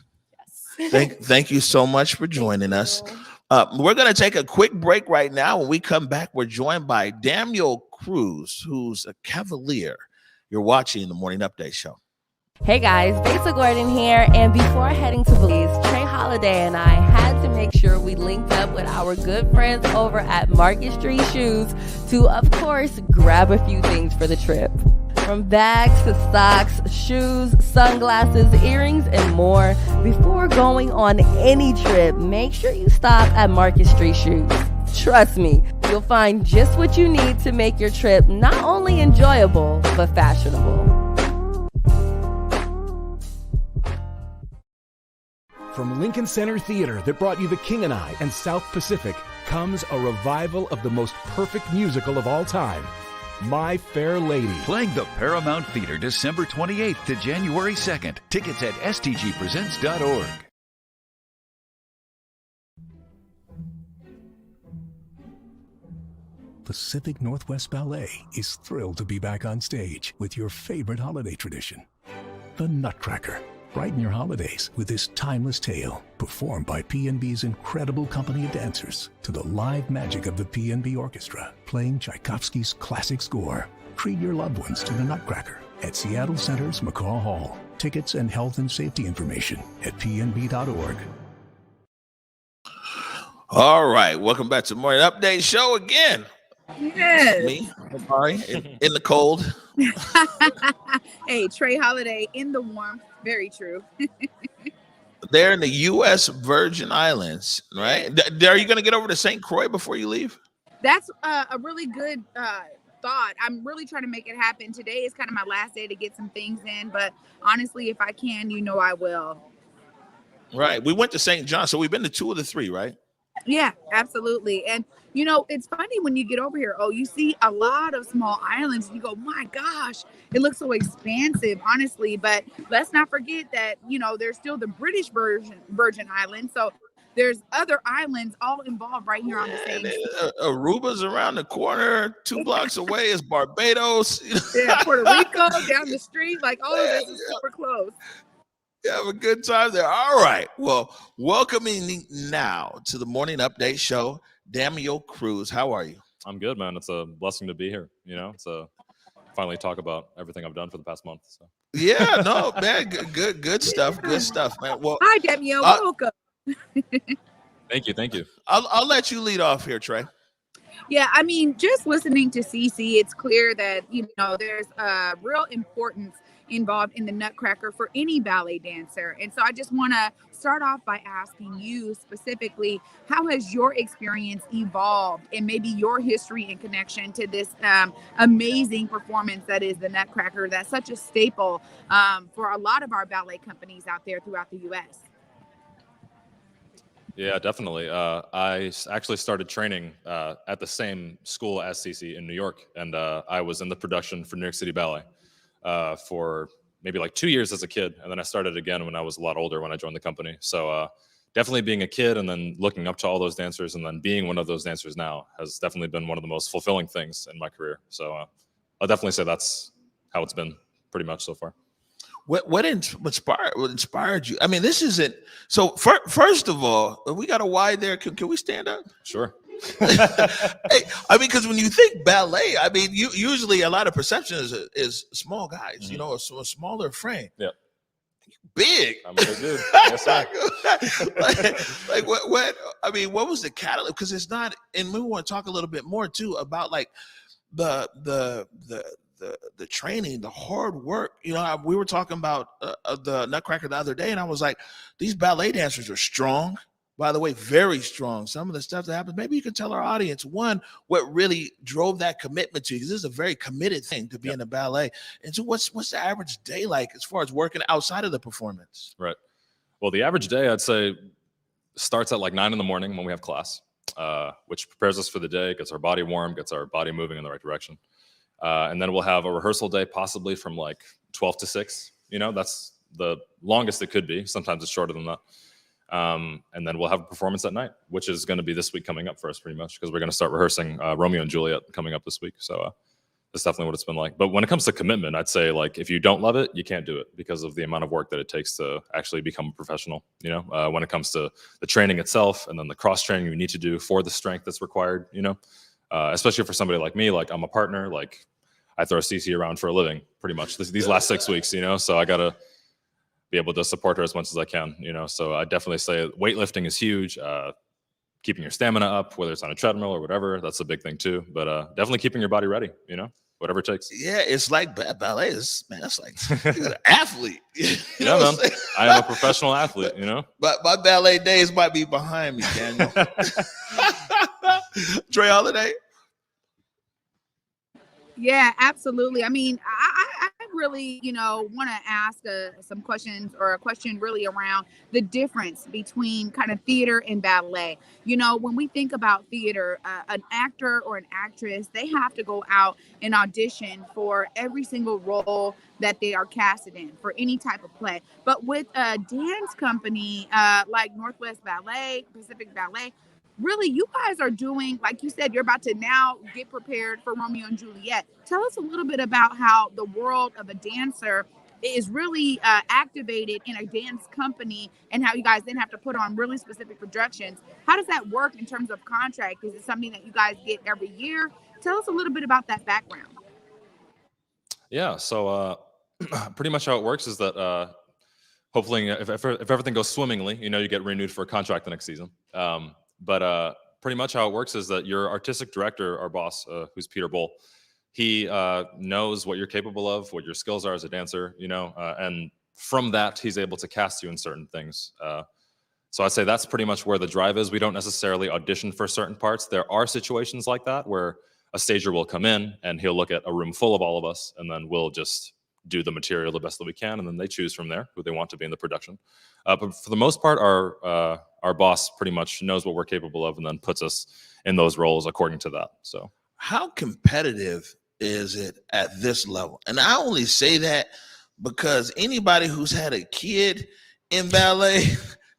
Yes. Thank you so much for joining us. We're going to take a quick break right now. When we come back, we're joined by Dammiel Cruz, who's a Cavalier. You're watching the Morning Update Show. Hey guys, Besa Gordon here, and before heading to Belize, Trey Holiday and I had to make sure we linked up with our good friends over at Market Street Shoes to, of course, grab a few things for the trip. From bags to socks, shoes, sunglasses, earrings, and more. Before going on any trip, make sure you stop at Market Street Shoes. Trust me, you'll find just what you need to make your trip not only enjoyable, but fashionable. From Lincoln Center Theater that brought you The King and I and South Pacific comes a revival of the most perfect musical of all time, My Fair Lady. Playing the Paramount Theater December 28th to January 2nd. Tickets at stgpresents.org. Pacific Northwest Ballet is thrilled to be back on stage with your favorite holiday tradition, the Nutcracker. Brighten your holidays with this timeless tale, performed by PNB's incredible company of dancers to the live magic of the PNB Orchestra, playing Tchaikovsky's classic score. Treat your loved ones to the Nutcracker at Seattle Center's McCaw Hall. Tickets and health and safety information at pnb.org. All right. Welcome back to the Morning Update Show again. Yes. Me, Amari, in the cold. Hey, Trey Holiday in the warmth. Very true. They're in the U.S. Virgin Islands, right? Are you going to get over to St. Croix before you leave? That's a really good thought. I'm really trying to make it happen. Today is kind of my last day to get some things in, but honestly, if I can, I will. Right. We went to St. John, so we've been to 2 of the 3, right? Yeah, absolutely. And it's funny when you get over here. Oh, you see a lot of small islands. And you go, my gosh, it looks so expansive, honestly. But let's not forget that, there's still the British Virgin Islands. So there's other islands all involved right here on the same. Aruba's around the corner. 2 blocks away is Barbados. Yeah, Puerto Rico down the street. Like all of this is super close. Have a good time there. All right. Well, welcoming now to the Morning Update Show, Dammiel Cruz. How are you? I'm good, man. It's a blessing to be here. To finally talk about everything I've done for the past month. So. Yeah, no, man. Good stuff. Good stuff, man. Well, hi, Dammiel. Welcome. Thank you. I'll let you lead off here, Trey. Yeah, I mean, just listening to Cece, it's clear that there's a real importance involved in the Nutcracker for any ballet dancer. And so I just want to start off by asking you specifically, how has your experience evolved and maybe your history and connection to this amazing performance that is the Nutcracker, that's such a staple for a lot of our ballet companies out there throughout the U.S.? Yeah, definitely. I actually started training at the same school as Cece in New York, and I was in the production for New York City Ballet for maybe like 2 years as a kid, and then I started again when I was a lot older when I joined the company. So definitely being a kid and then looking up to all those dancers and then being one of those dancers now has definitely been one of the most fulfilling things in my career. So I'll definitely say that's how it's been pretty much so far. What inspired you? I mean, this isn't so. First of all, we got a wide there. Can we stand up? Sure. Hey, I mean, because when you think ballet, I mean, usually a lot of perception is small guys. Mm-hmm. You know, a smaller frame. Yeah. Big. I'm a big dude. Yes, sir. like what? I mean, what was the catalyst? Because it's not, and we want to talk a little bit more too about like the training, the hard work. You know, we were talking about the Nutcracker the other day, and I was like, these ballet dancers are strong. By the way, very strong. Some of the stuff that happens, maybe you could tell our audience, one, what really drove that commitment to you, because this is a very committed thing to be in a ballet. And so what's the average day like as far as working outside of the performance? Right. Well, the average day, I'd say, starts at like 9 in the morning when we have class, which prepares us for the day, gets our body warm, gets our body moving in the right direction. And then we'll have a rehearsal day, possibly from like 12 to 6. You know, that's the longest it could be. Sometimes it's shorter than that. And then we'll have a performance at night, which is going to be this week coming up for us pretty much, because we're going to start rehearsing Romeo and Juliet coming up this week. So that's definitely what it's been like. But when it comes to commitment, I'd say like if you don't love it, you can't do it because of the amount of work that it takes to actually become a professional. You know, when it comes to the training itself and then the cross training you need to do for the strength that's required, you know, especially for somebody like me, like I'm a partner, like I throw Ceci around for a living pretty much these last 6 weeks, you know, so I got to be able to support her as much as I can, you know. So I definitely say weightlifting is huge. Keeping your stamina up, whether it's on a treadmill or whatever, that's a big thing too. But definitely keeping your body ready, you know, whatever it takes. Yeah, it's like ballet is, man. That's like you're an athlete. You Yeah, man. I am a professional athlete, you know. But my ballet days might be behind me, Daniel. Trey Holiday. Yeah, absolutely. I mean, I really, want to ask some questions, or a question really around the difference between kind of theater and ballet. When we think about theater, an actor or an actress, they have to go out and audition for every single role that they are casted in for any type of play. But with a dance company like Northwest Ballet, Pacific Ballet, really, you guys are doing, like you said, you're about to now get prepared for Romeo and Juliet. Tell us a little bit about how the world of a dancer is really activated in a dance company, and how you guys then have to put on really specific productions. How does that work in terms of contract? Is it something that you guys get every year? Tell us a little bit about that background. Yeah, so pretty much how it works is that hopefully if everything goes swimmingly, you get renewed for a contract the next season. But pretty much how it works is that your artistic director, our boss, who's Peter Bull, he knows what you're capable of, what your skills are as a dancer, and from that, he's able to cast you in certain things. So I'd say that's pretty much where the drive is. We don't necessarily audition for certain parts. There are situations like that where a stager will come in and he'll look at a room full of all of us, and then we'll just do the material the best that we can, and then they choose from there who they want to be in the production. But for the most part, our boss pretty much knows what we're capable of, and then puts us in those roles according to that. So, how competitive is it at this level? And I only say that because anybody who's had a kid in ballet,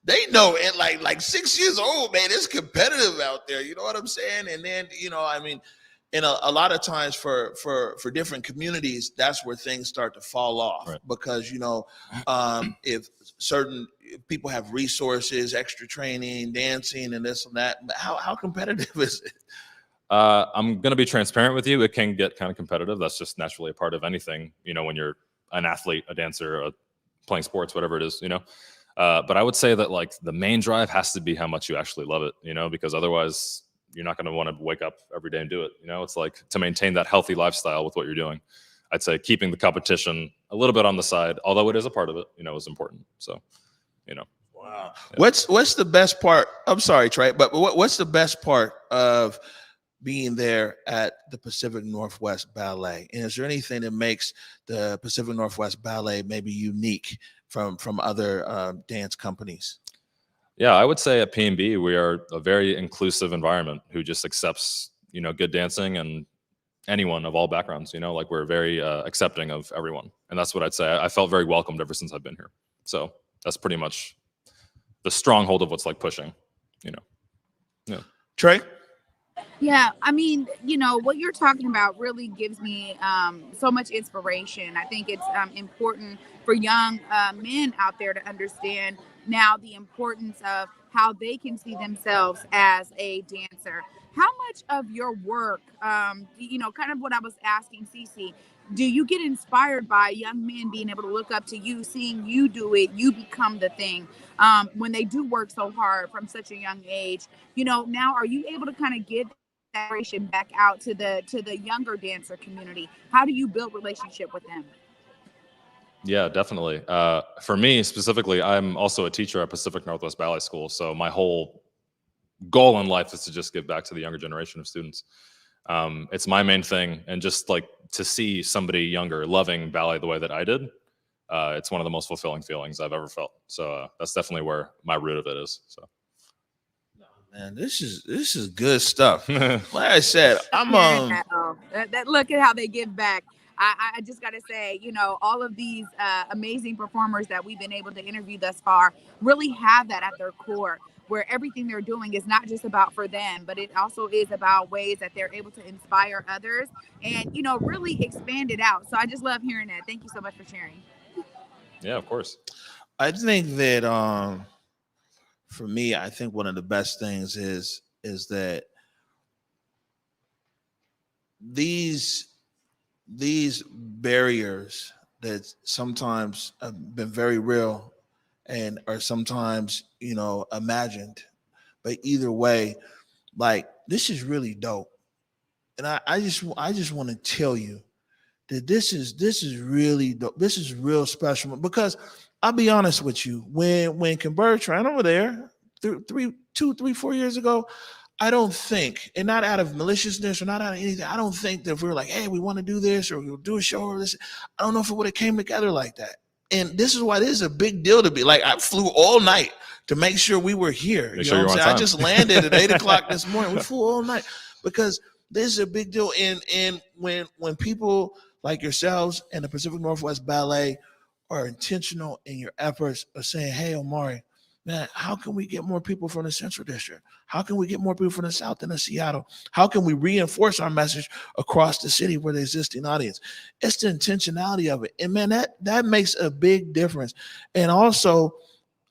they know at like 6 years old, man, it's competitive out there. You know what I'm saying? And then, I mean, and a lot of times for different communities, that's where things start to fall off, right? Because, if certain people have resources, extra training, dancing, and this and that, how competitive is it? I'm going to be transparent with you. It can get kind of competitive. That's just naturally a part of anything, when you're an athlete, a dancer, playing sports, whatever it is, But I would say that like the main drive has to be how much you actually love it, because otherwise you're not going to want to wake up every day and do it. It's like to maintain that healthy lifestyle with what you're doing. I'd say keeping the competition a little bit on the side, although it is a part of it, is important. So, Wow. Yeah. What's the best part? I'm sorry, Trey, but what's the best part of being there at the Pacific Northwest Ballet? And is there anything that makes the Pacific Northwest Ballet maybe unique from other dance companies? Yeah, I would say at P&B, we are a very inclusive environment who just accepts, good dancing and anyone of all backgrounds, like we're very accepting of everyone. And that's what I'd say. I felt very welcomed ever since I've been here. So that's pretty much the stronghold of what's like pushing, Yeah. Trey? Yeah, I mean, what you're talking about really gives me so much inspiration. I think it's important for young men out there to understand now the importance of how they can see themselves as a dancer. How much of your work, kind of what I was asking Cece, do you get inspired by young men being able to look up to you, seeing you do it, you become the thing when they do work so hard from such a young age? Now are you able to kind of give back out to the younger dancer community? How do you build relationship with them? Yeah, definitely. For me specifically, I'm also a teacher at Pacific Northwest Ballet School. So my whole goal in life is to just give back to the younger generation of students. It's my main thing. And just like to see somebody younger loving ballet the way that I did, it's one of the most fulfilling feelings I've ever felt. So that's definitely where my root of it is. So. Man, this is good stuff. Like I said, I'm that look at how they give back. I just got to say, all of these amazing performers that we've been able to interview thus far really have that at their core, where everything they're doing is not just about for them, but it also is about ways that they're able to inspire others and, really expand it out. So I just love hearing that. Thank you so much for sharing. Yeah, of course. I think that for me, I think one of the best things is that these barriers that sometimes have been very real and are sometimes imagined, but either way, like, this is really dope. And I just want to tell you that this is really dope. This is real special, because I'll be honest with you, when Converge ran over there 4 years ago, I don't think, and not out of maliciousness or not out of anything, I don't think that if we were like, hey, we want to do this or we'll do a show or this, I don't know if it would have came together like that. And this is why this is a big deal to be like, I flew all night to make sure we were here. You know what I'm saying? I just landed at 8 o'clock this morning. We flew all night because this is a big deal. And when people like yourselves and the Pacific Northwest Ballet are intentional in your efforts of saying, hey, Omari, man, how can we get more people from the Central District? How can we get more people from the South and the Seattle? How can we reinforce our message across the city for the existing audience? It's the intentionality of it. And man, that makes a big difference. And also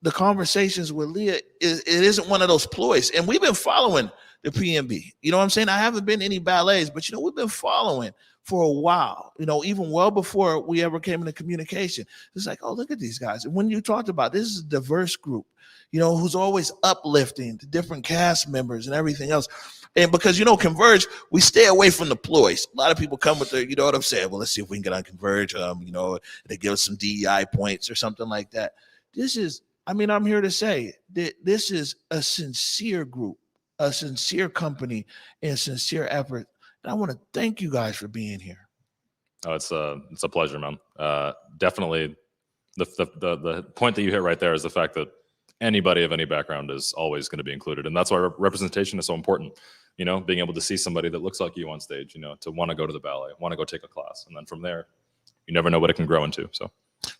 the conversations with Leah, it isn't one of those ploys. And we've been following the PNB. You know what I'm saying? I haven't been any ballets, but we've been following for a while, even well before we ever came into communication. It's like, oh, look at these guys. And when you talked about this is a diverse group, who's always uplifting the different cast members and everything else. And because, Converge, we stay away from the ploys. A lot of people come with the, you know what I'm saying? Well, let's see if we can get on Converge, they give us some DEI points or something like that. I'm here to say that this is a sincere group, a sincere company, and sincere effort. And I want to thank you guys for being here. Oh, it's a pleasure, man. Definitely the point that you hit right there is the fact that anybody of any background is always going to be included. And that's why representation is so important. Being able to see somebody that looks like you on stage, to want to go to the ballet, want to go take a class. And then from there, you never know what it can grow into. So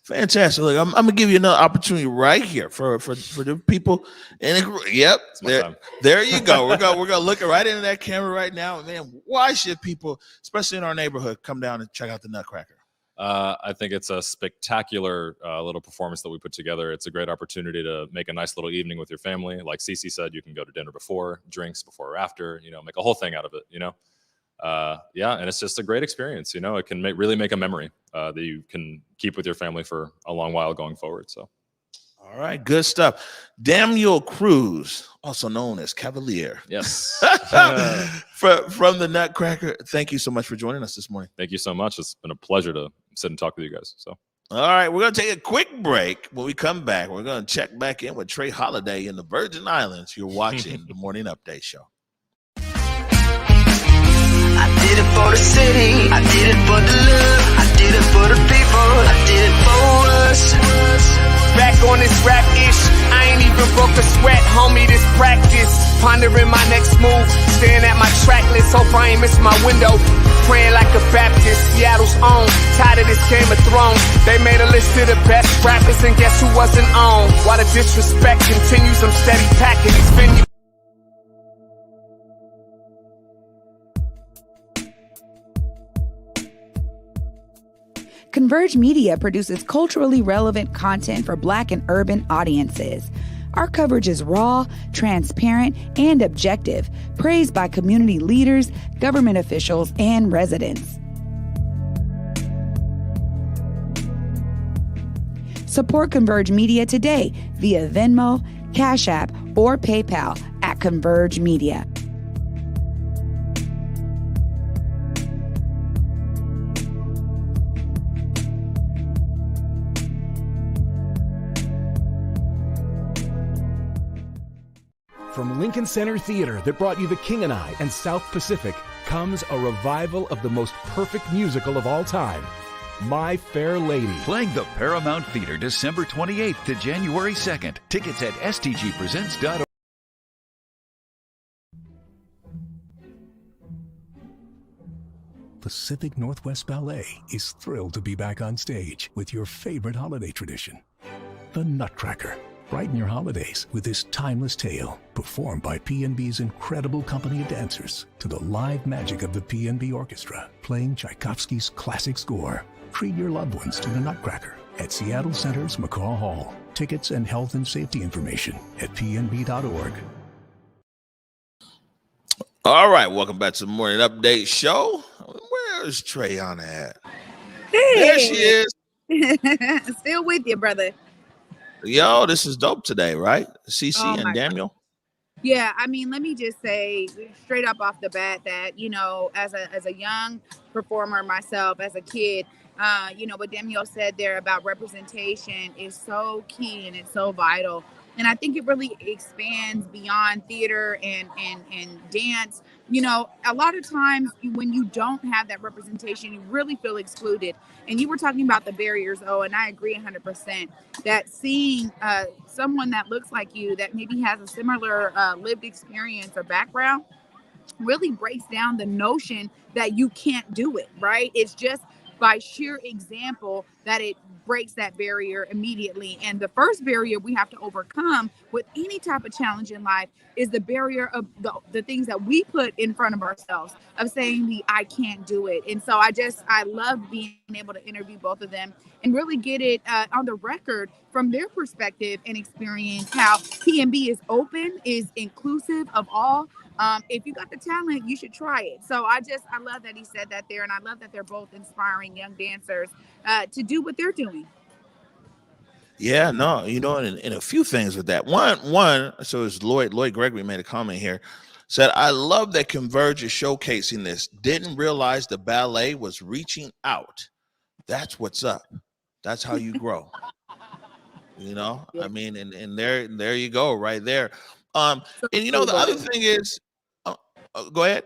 fantastic. Look, I'm going to give you another opportunity right here for the people. And yep, there you go. We're going to look right into that camera right now. Man, why should people, especially in our neighborhood, come down and check out the Nutcracker? I think it's a spectacular little performance that we put together. It's a great opportunity to make a nice little evening with your family. Like Cece said, you can go to dinner before, drinks before or after, make a whole thing out of it, and it's just a great experience. It can really make a memory that you can keep with your family for a long while going forward. So. All right, good stuff. Dammiel Cruz, also known as Cavalier. Yes. from the Nutcracker. Thank you so much for joining us this morning. Thank you so much. It's been a pleasure to sit and talk with you guys. So. All right, we're going to take a quick break. When we come back, we're going to check back in with Trey Holiday in the Virgin Islands. You're watching the Morning Update Show. I did it for the city, I did it for the love, I did it for the people, I did it for us. Back on this rap ish, I ain't even broke a sweat, homie, this practice. Pondering my next move, staring at my track list, hope I ain't miss my window. Praying like a Baptist, Seattle's own, tired of this Game of Thrones. They made a list of the best rappers and guess who wasn't on? While the disrespect continues, I'm steady packing these venues. Converge Media produces culturally relevant content for Black and urban audiences. Our coverage is raw, transparent, and objective, praised by community leaders, government officials, and residents. Support Converge Media today via Venmo, Cash App, or PayPal at Converge Media. From Lincoln Center Theater that brought you The King and I and South Pacific comes a revival of the most perfect musical of all time, My Fair Lady. Playing the Paramount Theater December 28th to January 2nd. Tickets at stgpresents.org. Pacific Northwest Ballet is thrilled to be back on stage with your favorite holiday tradition, the Nutcracker. Brighten your holidays with this timeless tale, performed by PNB's incredible company of dancers to the live magic of the PNB Orchestra, playing Tchaikovsky's classic score. Treat your loved ones to the Nutcracker at Seattle Center's McCaw Hall. Tickets and health and safety information at pnb.org. All right, welcome back to the Morning Update Show. Where is Treyana at? Hey. There she is. Still with you, brother. Yo, this is dope today, right? CC Oh, and my Dammiel. Yeah, I mean, let me just say straight up off the bat that, you know, as a young performer myself, as a kid, you know, what Dammiel said there about representation is so key and it's so vital. And I think it really expands beyond theater and dance. You know, a lot of times when you don't have that representation, you really feel excluded. And you were talking about the barriers, and I agree 100% that seeing someone that looks like you, that maybe has a similar lived experience or background, really breaks down the notion that you can't do it, right? It's just by sheer example that it breaks that barrier immediately. And the first barrier we have to overcome with any type of challenge in life is the barrier of the things that we put in front of ourselves, of saying I can't do it. And so I love being able to interview both of them and really get it on the record from their perspective and experience how PNB is open, is inclusive of all. If you got the talent, you should try it. So I love that he said that there. And I love that they're both inspiring young dancers to do what they're doing. Yeah, no, you know, and a few things with that. One, so it's Lloyd Gregory made a comment here, said, I love that Converge is showcasing this. Didn't realize the ballet was reaching out. That's what's up. That's how you grow. You know, yeah. I mean, and there you go, right there. And you know, the other thing is, go ahead.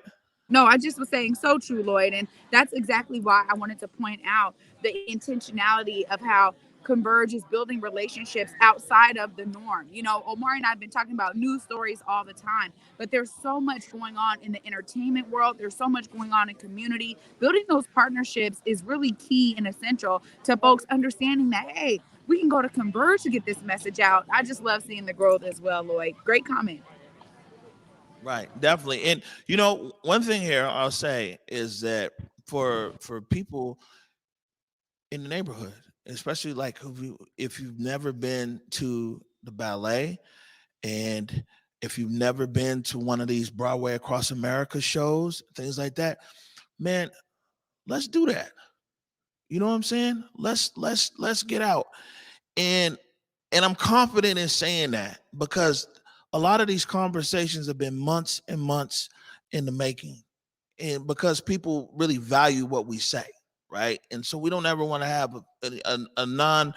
No, I just was saying so true, Lloyd. And that's exactly why I wanted to point out the intentionality of how Converge is building relationships outside of the norm. You know, Omari and I have been talking about news stories all the time, but there's so much going on in the entertainment world. There's so much going on in community. Building those partnerships is really key and essential to folks understanding that, hey, we can go to Converge to get this message out. I just love seeing the growth as well, Lloyd. Great comment. Right, definitely. And you know, one thing here I'll say is that for people in the neighborhood, especially like if you've never been to the ballet, and if you've never been to one of these Broadway Across America shows, things like that, man, let's do that. You know what I'm saying? Let's get out. And I'm confident in saying that because a lot of these conversations have been months and months in the making, and because people really value what we say, right? And so we don't ever want to have a non-organic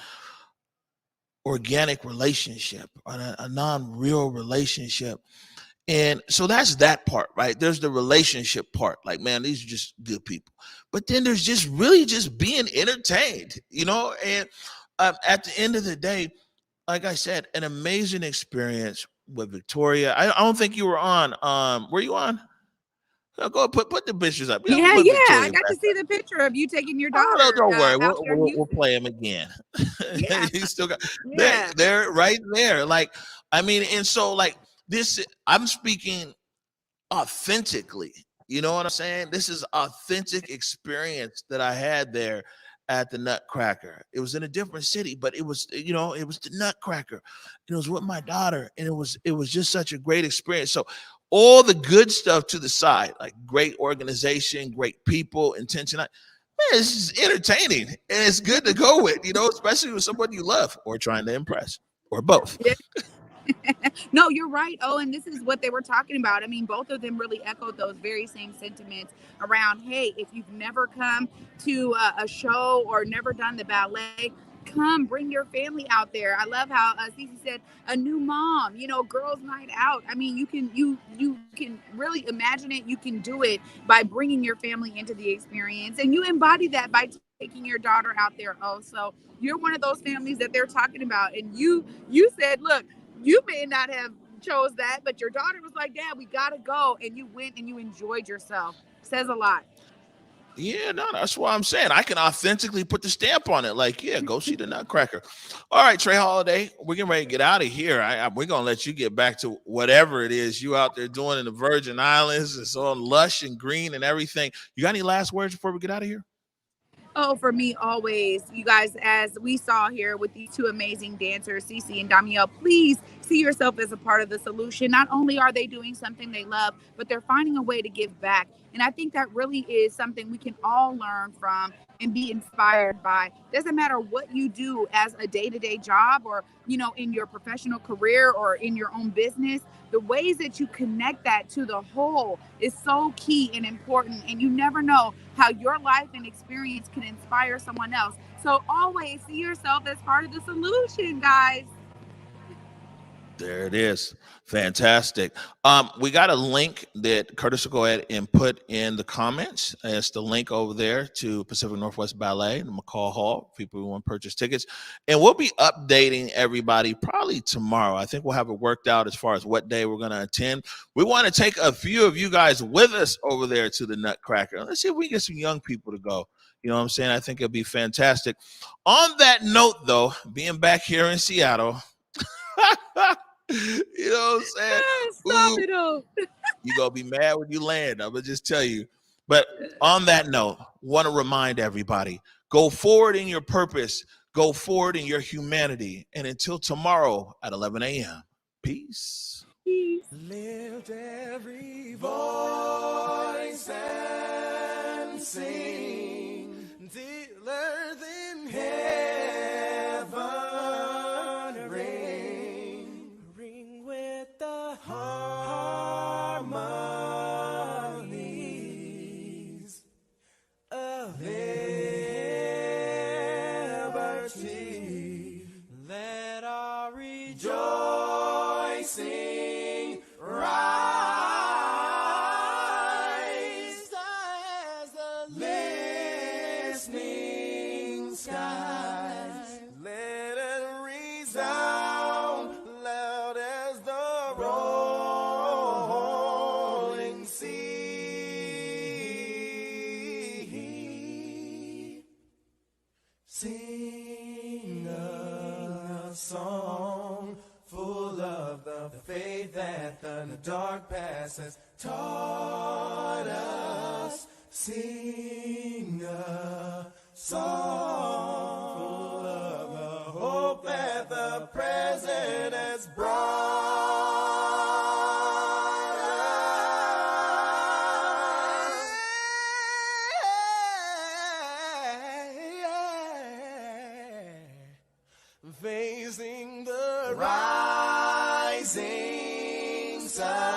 relationship, or a non-real relationship. And so that's that part, right? There's the relationship part. Like, man, these are just good people. But then there's just really just being entertained, you know? And at the end of the day, like I said, an amazing experience with Victoria. I don't think you were on. Were you on? Go put the pictures up. Yeah. I got to see the picture of you taking your daughter. Oh, don't worry. We'll play him again. Yeah. He still got they're right there. Like, I mean, and so like this, I'm speaking authentically. You know what I'm saying? This is authentic experience that I had there at the Nutcracker. It was in a different city, but it was, you know, it was the Nutcracker. And it was with my daughter, and it was just such a great experience. So all the good stuff to the side, like great organization, great people, intention. Man, it's just entertaining, and it's good to go with, you know, especially with somebody you love or trying to impress, or both. Yeah. No, you're right. Oh, and this is what they were talking about. I mean, both of them really echoed those very same sentiments around, hey, if you've never come to a show or never done the ballet, come bring your family out there. I love how Cece said a new mom, you know, girls night out. I mean, you can really imagine it. You can do it by bringing your family into the experience, and you embody that by taking your daughter out there. Oh, so you're one of those families that they're talking about, and you said, look, you may not have chose that, but your daughter was like, Dad, we gotta go, and you went and you enjoyed yourself. Says a lot. Yeah, no, that's what I'm saying. I can authentically put the stamp on it. Like, yeah, go see the Nutcracker. All right, Trey Holiday, we're getting ready to get out of here. We're going to let you get back to whatever it is you out there doing in the Virgin Islands. It's all lush and green and everything. You got any last words before we get out of here? Oh, for me, always, you guys, as we saw here with these two amazing dancers, Cece and Dammiel, please see yourself as a part of the solution. Not only are they doing something they love, but they're finding a way to give back. And I think that really is something we can all learn from and be inspired by. Doesn't matter what you do as a day-to-day job, or, you know, in your professional career or in your own business, the ways that you connect that to the whole is so key and important. And you never know how your life and experience can inspire someone else. So always see yourself as part of the solution, guys. There it is. Fantastic. We got a link that Curtis will go ahead and put in the comments. It's the link over there to Pacific Northwest Ballet, the McCall Hall, people who want to purchase tickets. And we'll be updating everybody probably tomorrow. I think we'll have it worked out as far as what day we're going to attend. We want to take a few of you guys with us over there to the Nutcracker. Let's see if we can get some young people to go. You know what I'm saying? I think it'll be fantastic. On that note, though, being back here in Seattle, you know what I'm saying? Stop it all. You're going to be mad when you land. I'm going to just tell you. But on that note, want to remind everybody, go forward in your purpose. Go forward in your humanity. And until tomorrow at 11 a.m., peace. Lift every voice and sing till earth in heaven ring with the harmonies of liberty. Let our rejoicing rise as the listening skies. Let it resound loud as the rolling sea. Sing a song full of the faith that the dark past has taught us. Sing a song full of the hope that the present has brought us. Facing the rising sun.